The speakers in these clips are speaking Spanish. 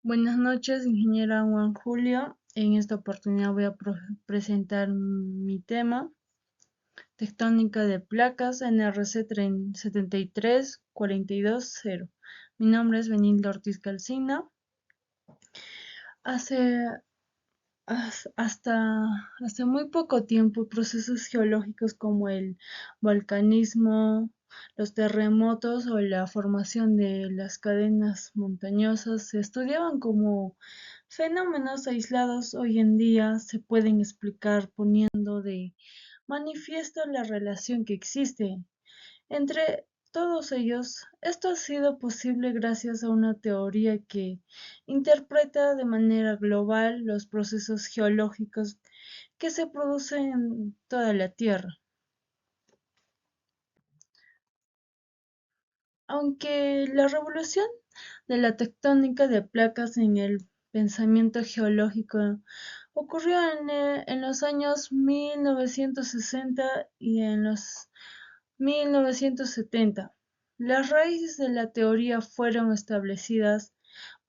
Buenas noches, ingeniera Juan Julio. En esta oportunidad voy a presentar mi tema, tectónica de placas NRC 73420. Mi nombre es Benilde Ortiz Calcina. Hace, hasta muy poco tiempo, procesos geológicos como el volcanismo, los terremotos o la formación de las cadenas montañosas se estudiaban como fenómenos aislados. Hoy en día se pueden explicar poniendo de manifiesto la relación que existe entre todos ellos. Esto ha sido posible gracias a una teoría que interpreta de manera global los procesos geológicos que se producen en toda la Tierra. Aunque la revolución de la tectónica de placas en el pensamiento geológico ocurrió en los años 1960 y en los 1970, las raíces de la teoría fueron establecidas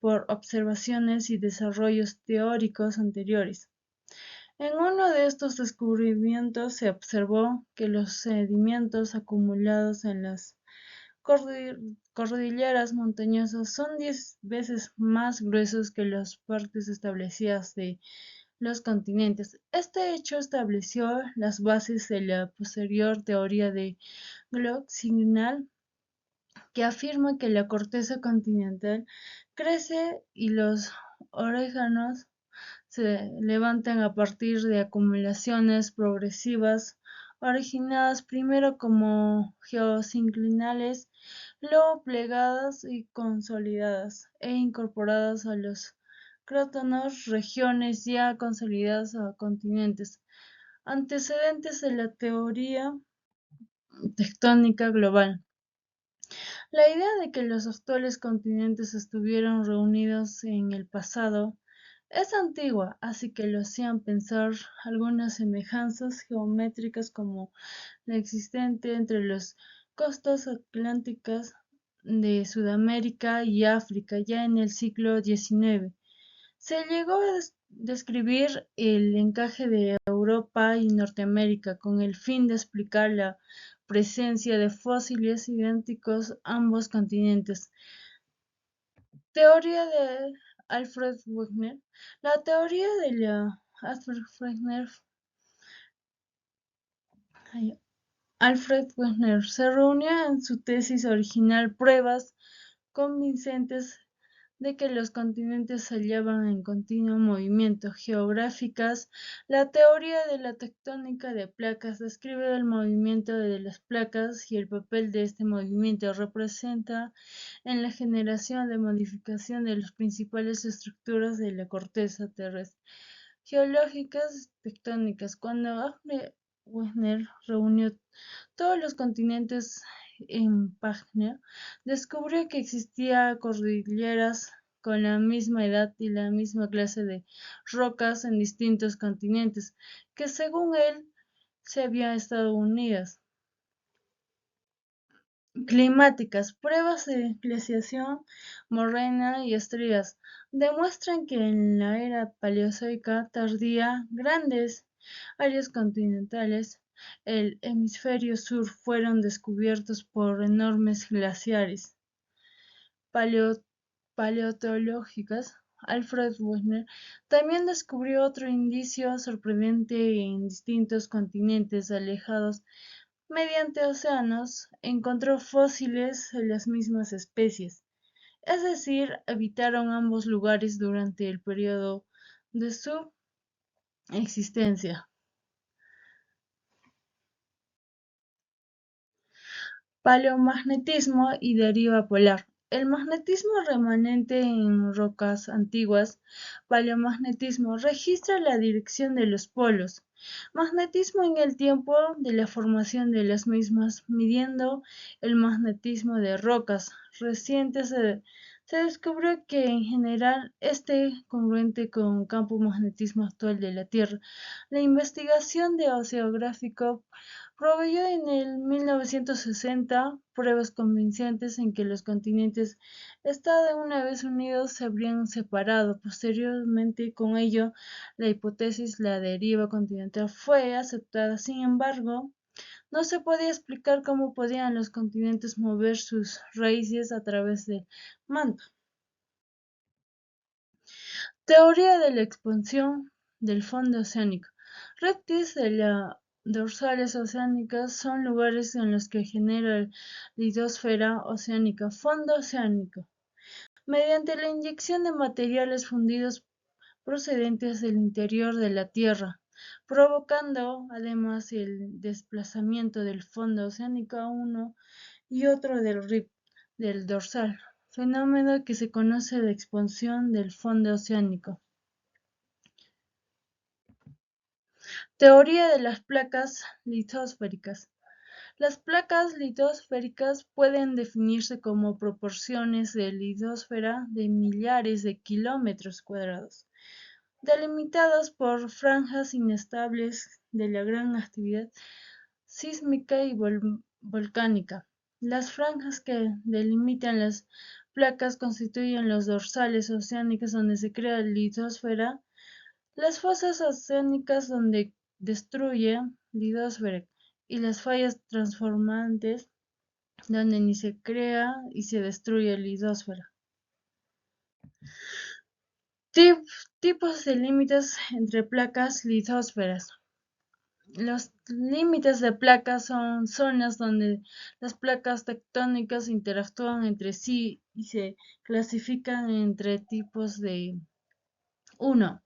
por observaciones y desarrollos teóricos anteriores. En uno de estos descubrimientos se observó que los sedimentos acumulados en las cordilleras montañosas son 10 veces más gruesos que las partes establecidas de los continentes. Este hecho estableció las bases de la posterior teoría de Glöckner, que afirma que la corteza continental crece y los oréganos se levantan a partir de acumulaciones progresivas originadas primero como geosinclinales, luego plegadas y consolidadas e incorporadas a los cráteros, regiones ya consolidadas a continentes, antecedentes de la teoría tectónica global. La idea de que los actuales continentes estuvieron reunidos en el pasado es antigua, así que lo hacían pensar algunas semejanzas geométricas como la existente entre las costas atlánticas de Sudamérica y África ya en el siglo XIX. Se llegó a describir el encaje de Europa y Norteamérica con el fin de explicar la presencia de fósiles idénticos a ambos continentes. Teoría de Alfred Wegener. La teoría de Alfred Wegener se reunió en su tesis original pruebas convincentes de que los continentes se hallaban en continuo movimiento. Geográficas. La teoría de la tectónica de placas describe el movimiento de las placas y el papel de este movimiento representa en la generación de modificación de las principales estructuras de la corteza terrestre. Geológicas tectónicas. Cuando Alfred Wegener reunió todos los continentes en página, descubrió que existían cordilleras con la misma edad y la misma clase de rocas en distintos continentes, que según él se habían estado unidas. Climáticas. Pruebas de glaciación, morrena y estrías demuestran que en la era paleozoica tardía grandes áreas continentales el hemisferio sur fueron descubiertos por enormes glaciares. Paleontológicas. Alfred Wegener también descubrió otro indicio sorprendente: en distintos continentes alejados mediante océanos, encontró fósiles de las mismas especies, es decir, habitaron ambos lugares durante el periodo de su existencia. Paleomagnetismo y deriva polar. El magnetismo remanente en rocas antiguas. Paleomagnetismo registra la dirección de los polos. Magnetismo en el tiempo de la formación de las mismas, midiendo el magnetismo de rocas recientes. Se se descubrió que en general congruente con el campo magnetismo actual de la Tierra. La investigación de oceanográfico proveyó en el 1960 pruebas convincentes en que los continentes, estando una vez unidos, se habrían separado. Posteriormente, con ello, la hipótesis la deriva continental fue aceptada. Sin embargo, no se podía explicar cómo podían los continentes mover sus raíces a través del manto. Teoría de la expansión del fondo oceánico. Reptiles de las dorsales oceánicas son lugares en los que genera la litosfera oceánica, fondo oceánico, mediante la inyección de materiales fundidos procedentes del interior de la Tierra, provocando además el desplazamiento del fondo oceánico a uno y otro del rip del dorsal, fenómeno que se conoce de expansión del fondo oceánico. Teoría de las placas litosféricas. Las placas litosféricas pueden definirse como proporciones de litosfera de millares de kilómetros cuadrados, delimitadas por franjas inestables de la gran actividad sísmica y volcánica. Las franjas que delimitan las placas constituyen los dorsales oceánicos donde se crea la litosfera, las fosas oceánicas donde destruye litosfera y las fallas transformantes donde ni se crea y se destruye litosfera. Tipos de límites entre placas litosferas. Los límites de placas son zonas donde las placas tectónicas interactúan entre sí y se clasifican entre tipos de 1.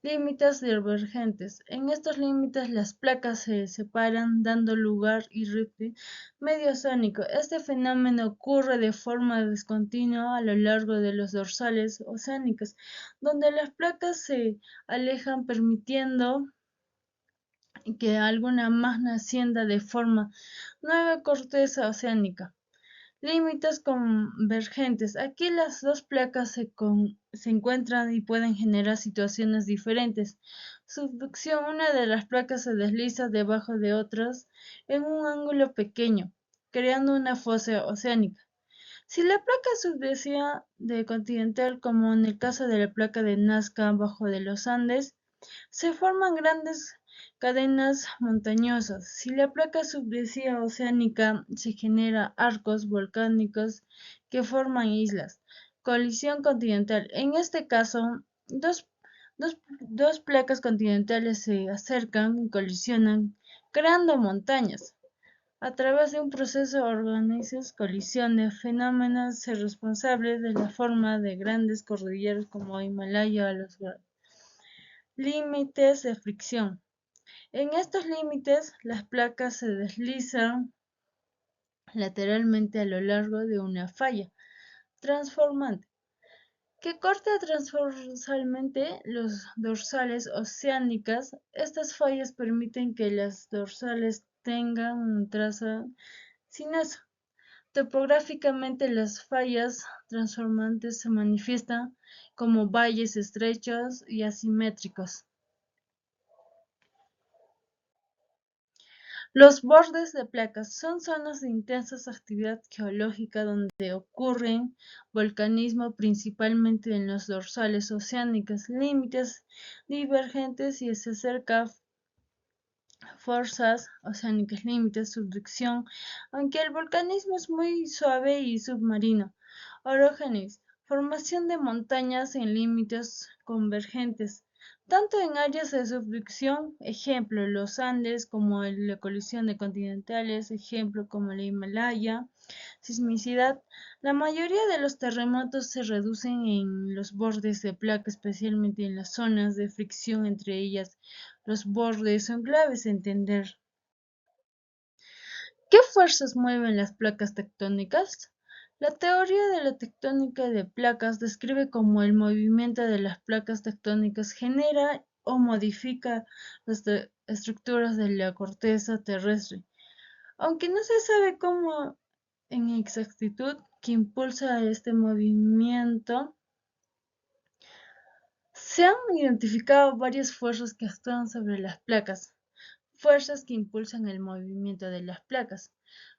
Límites divergentes. En estos límites las placas se separan dando lugar a rifting medio oceánico. Este fenómeno ocurre de forma discontinua a lo largo de los dorsales oceánicos, donde las placas se alejan permitiendo que alguna magma ascienda de forma nueva corteza oceánica. Límites convergentes. Aquí las dos placas se encuentran y pueden generar situaciones diferentes. Subducción. Una de las placas se desliza debajo de otras en un ángulo pequeño, creando una fosa oceánica. Si la placa subdecía de continental, como en el caso de la placa de Nazca bajo de los Andes, se forman grandes cadenas montañosas. Si la placa subdecía oceánica, se generan arcos volcánicos que forman islas. Colisión continental. En este caso, dos placas continentales se acercan y colisionan, creando montañas. A través de un proceso organizas colisiones, fenómenos responsables de la forma de grandes cordilleras como Himalaya o los límites de fricción. En estos límites, las placas se deslizan lateralmente a lo largo de una falla transformante que corta transversalmente los dorsales oceánicas. Estas fallas permiten que las dorsales tengan un trazo sinuoso. Topográficamente, las fallas transformantes se manifiestan como valles estrechos y asimétricos. Los bordes de placas son zonas de intensa actividad geológica donde ocurre volcanismo, principalmente en los dorsales oceánicos, límites divergentes y se acerca fuerzas oceánicas, límites, subducción, aunque el volcanismo es muy suave y submarino. Orógenes, formación de montañas en límites convergentes, tanto en áreas de subducción, ejemplo los Andes, como la colisión de continentales, ejemplo como el Himalaya. Sismicidad. La mayoría de los terremotos se reducen en los bordes de placa, especialmente en las zonas de fricción entre ellas. Los bordes son claves a entender. ¿Qué fuerzas mueven las placas tectónicas? La teoría de la tectónica de placas describe cómo el movimiento de las placas tectónicas genera o modifica las estructuras de la corteza terrestre. Aunque no se sabe cómo en exactitud que impulsa este movimiento. Se han identificado varias fuerzas que actúan sobre las placas, fuerzas que impulsan el movimiento de las placas.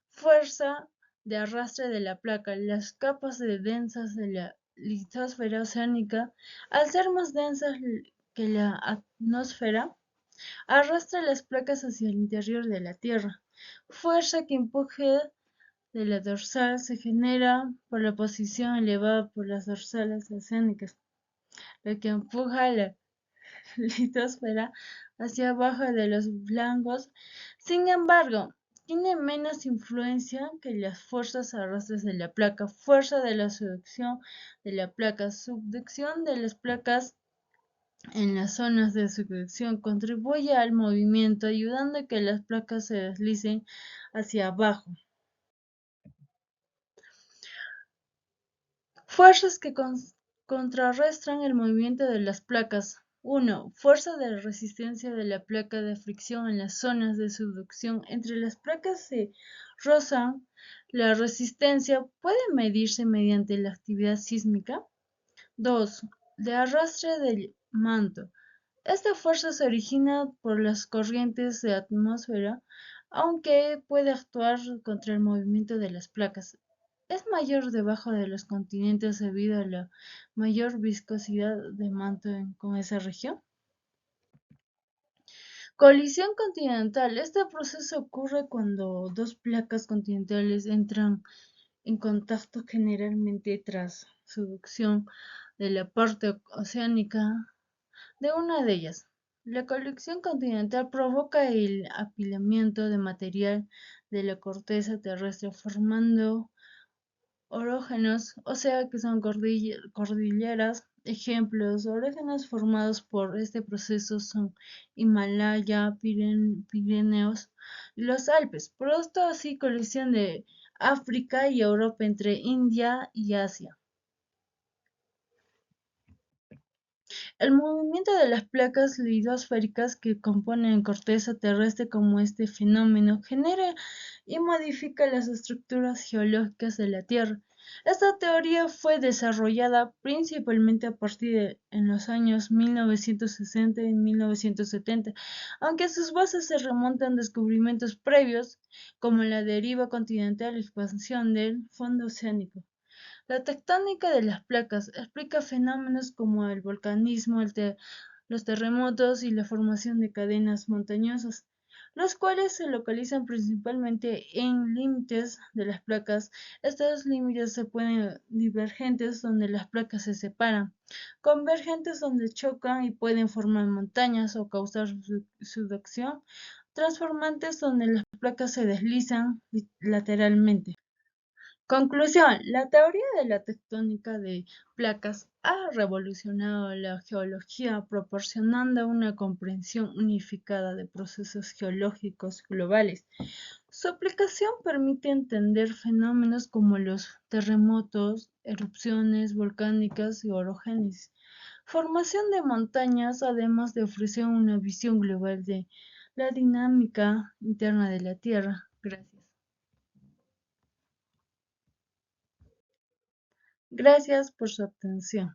Fuerza de arrastre de la placa. Las capas densas de la litosfera oceánica, al ser más densas que la atmósfera, arrastra las placas hacia el interior de la Tierra. Fuerza que empuje de la dorsal se genera por la posición elevada por las dorsales oceánicas, lo que empuja la litosfera hacia abajo de los flancos. Sin embargo, tiene menos influencia que las fuerzas arrastres de la placa. Fuerza de la subducción de la placa. Subducción de las placas en las zonas de subducción contribuye al movimiento, ayudando a que las placas se deslicen hacia abajo. Fuerzas que contrarrestan el movimiento de las placas. 1. Fuerza de resistencia de la placa de fricción en las zonas de subducción. Entre las placas se rozan. La resistencia puede medirse mediante la actividad sísmica. 2. De arrastre del manto. Esta fuerza se origina por las corrientes de atmósfera, aunque puede actuar contra el movimiento de las placas. Es mayor debajo de los continentes debido a la mayor viscosidad de manto con esa región. Colisión continental. Este proceso ocurre cuando dos placas continentales entran en contacto, generalmente tras subducción de la parte oceánica de una de ellas. La colisión continental provoca el apilamiento de material de la corteza terrestre formando orógenos, o sea que son cordilleras. Ejemplos: orógenos formados por este proceso son Himalaya, Pirineos y los Alpes. Producto así colisión de África y Europa entre India y Asia. El movimiento de las placas lidosféricas que componen corteza terrestre, como este fenómeno, genera y modifica las estructuras geológicas de la Tierra. Esta teoría fue desarrollada principalmente a partir de en los años 1960 y 1970, aunque sus bases se remontan a descubrimientos previos, como la deriva continental y expansión del fondo oceánico. La tectónica de las placas explica fenómenos como el volcanismo, los terremotos y la formación de cadenas montañosas, los cuales se localizan principalmente en límites de las placas. Estos límites se pueden divergentes, donde las placas se separan, convergentes, donde chocan y pueden formar montañas o causar subducción, transformantes, donde las placas se deslizan lateralmente. Conclusión: la teoría de la tectónica de placas ha revolucionado la geología, proporcionando una comprensión unificada de procesos geológicos globales. Su aplicación permite entender fenómenos como los terremotos, erupciones volcánicas y orogénesis, formación de montañas, además de ofrecer una visión global de la dinámica interna de la Tierra. Gracias. Gracias por su atención.